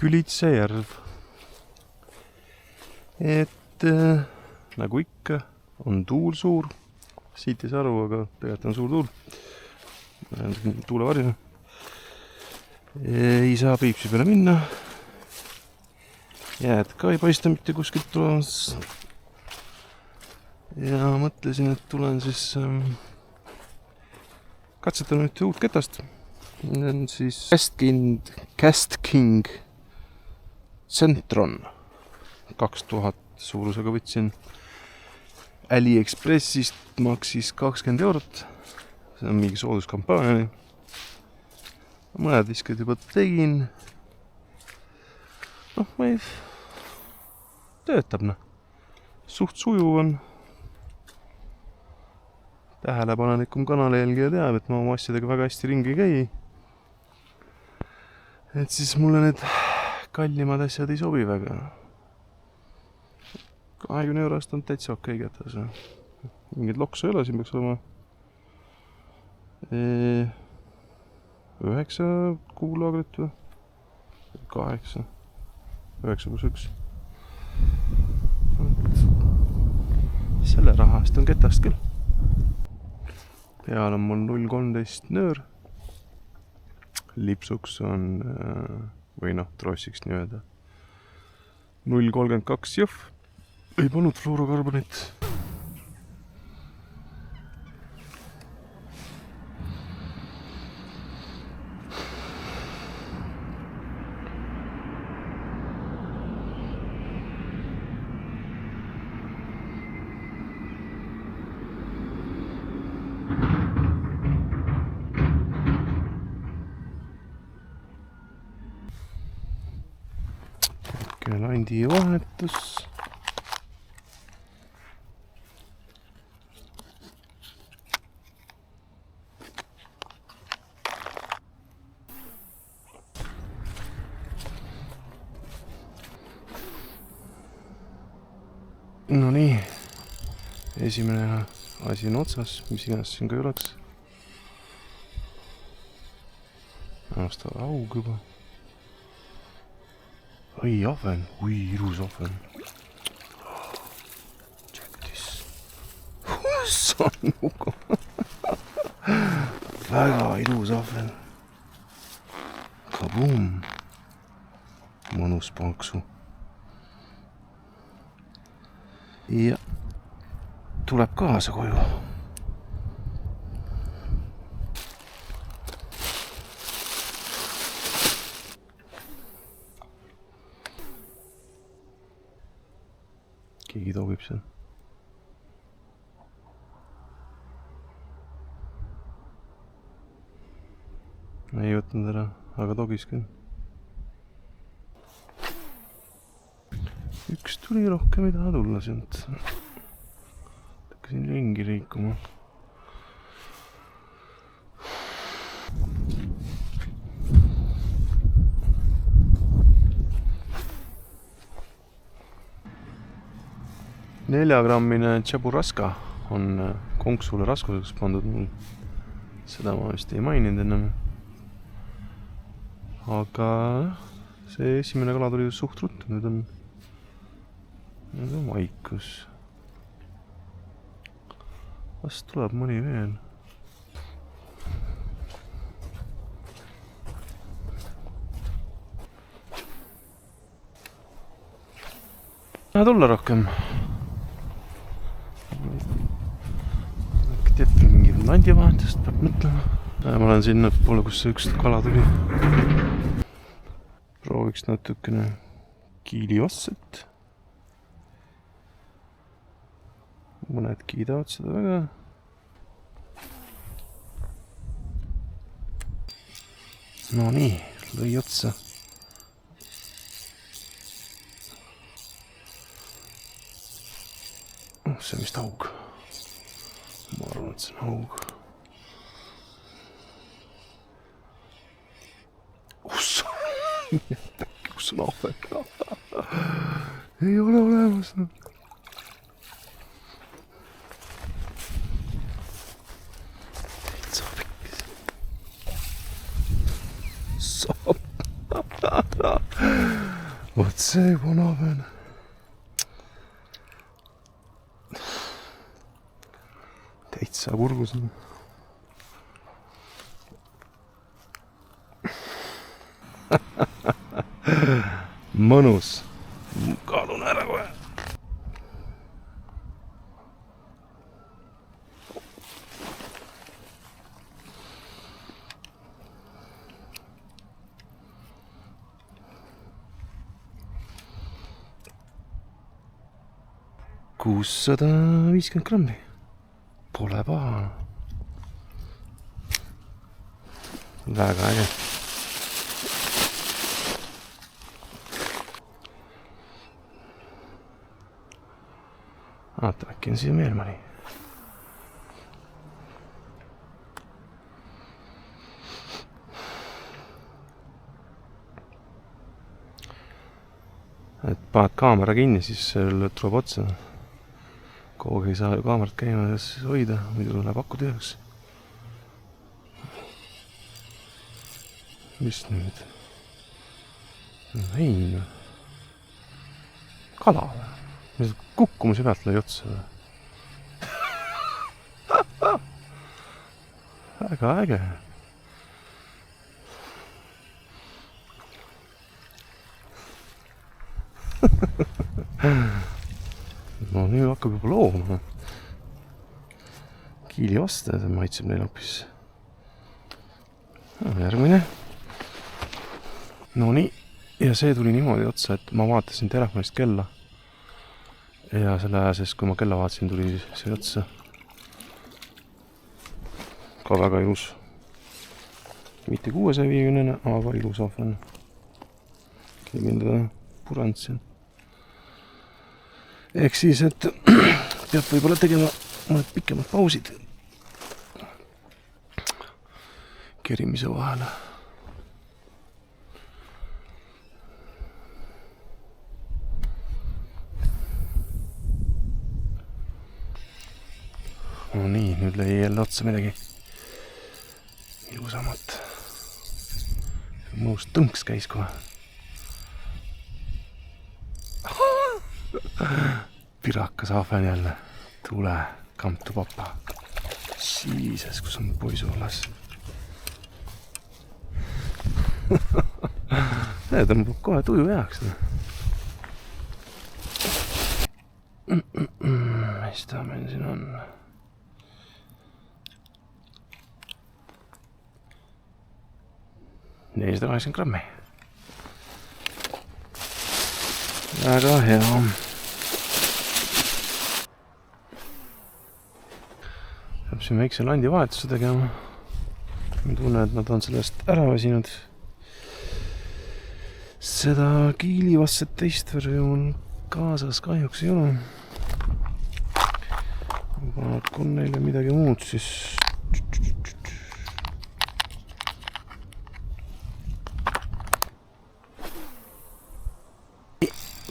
Külitsa järv. Et nagu ikka on tuul suur. Siit ei saa aru, aga tegelikult on suur tuul. Tuulevarju. Ei saa Piipsi peale minna. Jääd ka ei paista mitte kuskilt tulemas. Ja mõtlesin, et tulen siis katsetan nüüd uut ketast. On siis Cast King Centron 2000 suurusega võtsin AliExpressist, maksis 20 €. See on mingi sooduskampaania. Mõned viskad juba tegin. Ma ei töötab. Suht sujuv on. Tähelepanelikum kanali jälgija teab, et ma oma asjadega väga hästi ringi ei käi. Et siis mulle need kallimad asjad ei sobi väga. 20 € on täitsa okei kätes. Mingid loksu ei ole, siin peaks olema 9 kuulaagrit või 8, 9+1. Selle raha eest on ketast küll. Peal on mul 0,13 nöör. Lipsuks on, või trossiks nii öelda, 0,32 jõhv. Ei pannud fluorokarbonit. Landi vahetus. No nii, esimene asi on otsas, mis iganes siin ka ei oleks. Aastal aug juba. Oi, ahven. Ui, ilus ahven. Check this. Sannuga. Väga ilus ahven. Kaboom. Mõnus panksu. Ja tuleb kaasa koju. Keegi toogib seal. Ei võtnud ära, aga togis küll. Üks tuli, rohkem ei taha tulla sealt. Hakkasin ringi liikuma. Neljagrammine Tšaburaska on konksule raskuseks pandud mul. Seda ma vist ei maininud ennem. Aga see esimene kala tuli suht ruttu. Nüüd on vaikus. Vast tuleb mõni veel. Taha tulla rohkem. Teeb mingi landivahendust, peab mõtlema. Ma olen sinna poole, kus see üks kala tuli. Prooviks natukene kiiliosset. Mõned kiidavad seda väga. No nii, lõi otsa. See on vist haug. Ma arvan, et see on haug. Kus on ahven? Ei ole olemas. Saab. vot see vanapäene. Täitsa kurgus on. Mõnus. Kaalun ära kohe. $650 grammi. Pole paha. Väga äge. Vaata, äkki on siia veel mõni. Et paned kaamera kinni, siis tuleb otsa. Kogu ei saa ju kaamerat käima hoida, muidu läheb aku tühjaks. Mis nüüd? Hein. Kala või? Mis kukkumise pealt lõi otsa või? Väga äge. No nüüd hakkab juba looma. Kiili vastu, see maitseb neil hoopis. Järgmine. No nii. Ja see tuli niimoodi otsa, et ma vaatasin telefonist kella. Ja selle aja sees, kui ma kella vaatasin, tuli see otsa. Ka väga ilus. Mitte 650, aga ilus ahven. Keegi enda purand siin. Ehk siis, et peab võib-olla tegema mõned pikemad pausid kerimise vahele. No nii, nüüd lõi jälle otsa midagi ilusamat. Mõnus tõnks käis kohe. Pirakas ahven jälle. Tule, kamtu papa. Siises, kus on poisu alas. See tõmbab kohe tuju heaks. Mis ta meil siin on? $480 grammi. Väga hea. Peab siin väikse landi vahetuse tegema. Ma tunnen, et nad on sellest ära väsinud. Seda kiilivasset teist värvi mul kaasas kahjuks ei ole. Kui on neile midagi muud, siis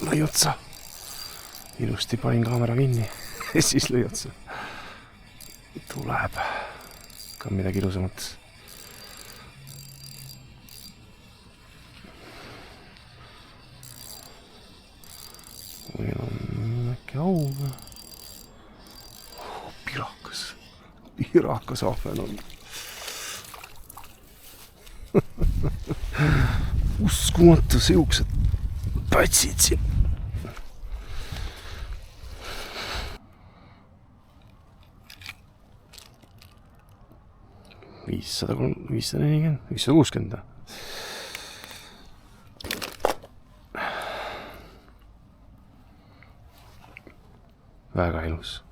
lõi otsa. Ilusti panin kaamera kinni ja siis lõi otsa. Tuleb ka midagi ilusamat. Või on äkki auga. Pirakas ahven on. Uskumatu siuksed patsid siin. $540, $560. Väga ilus.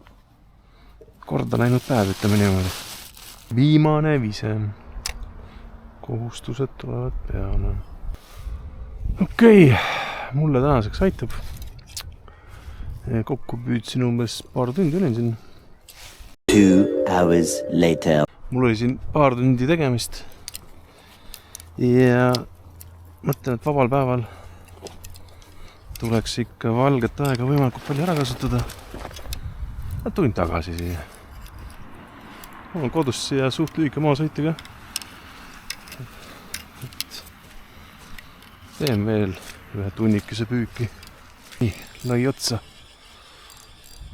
Korda läinud päev, ütleme niimoodi. Viimane vise. Kohustused tulevad peale. Okei, mulle tänaseks aitab. Kokku püüdsin umbes paar tundi olin siin. 2 hours later. Mul oli siin paar tundi tegemist ja mõtlen, et vabal päeval tuleks ikka valget aega võimalikult palju ära kasutada. Tulin tagasi siia. Mul on kodust siia suht lühike maasõita ka. teen veel ühe tunnikese püüki. nii, lõi otsa.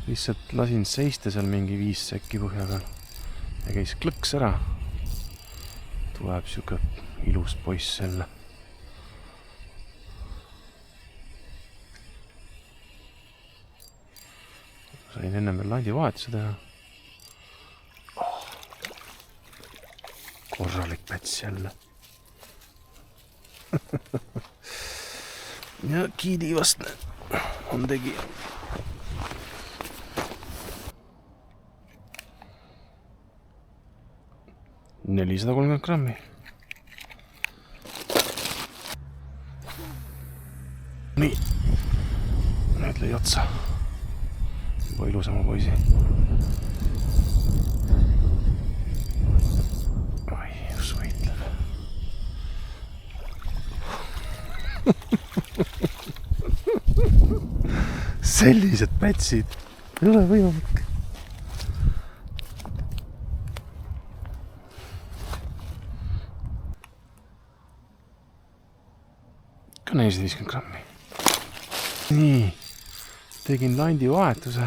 lihtsalt lasin seista seal mingi 5 sekki põhja peal. ja käis klõks ära. tuleb siuke ilus poiss jälle. sain ennem veel landivahetuse teha. korralik päts jälle. ja kiidivastne on tegija. $430 grammi. nii, nüüd lõi otsa. juba ilusama poisi. oi, kus võitleb. sellised pätsid ei ole võimalik. ka 450 grammi. nii, tegin landi vahetuse.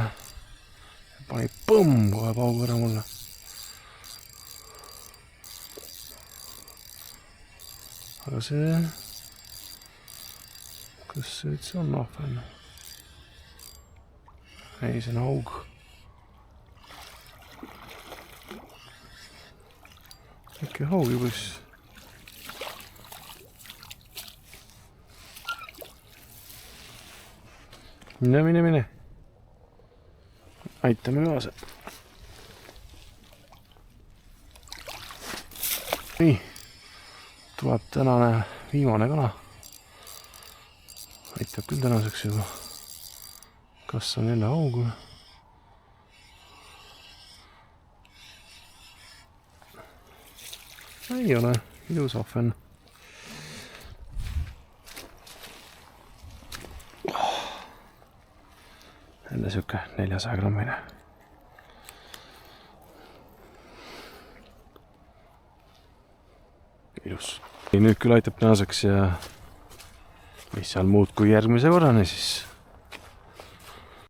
pani põmm kohe paugu ära mulle. aga see, kas see üldse on ahven? ei, see on haug. äkki haugipoiss. mine. aitame kaasa. nii, tuleb tänane viimane kala. aitab küll tänaseks juba. kas on jälle haug või? ei ole, ilus ahven. jälle siuke 400 grammine. ilus. nüüd küll aitab tänaseks ja mis seal muud kui järgmise korrani siis.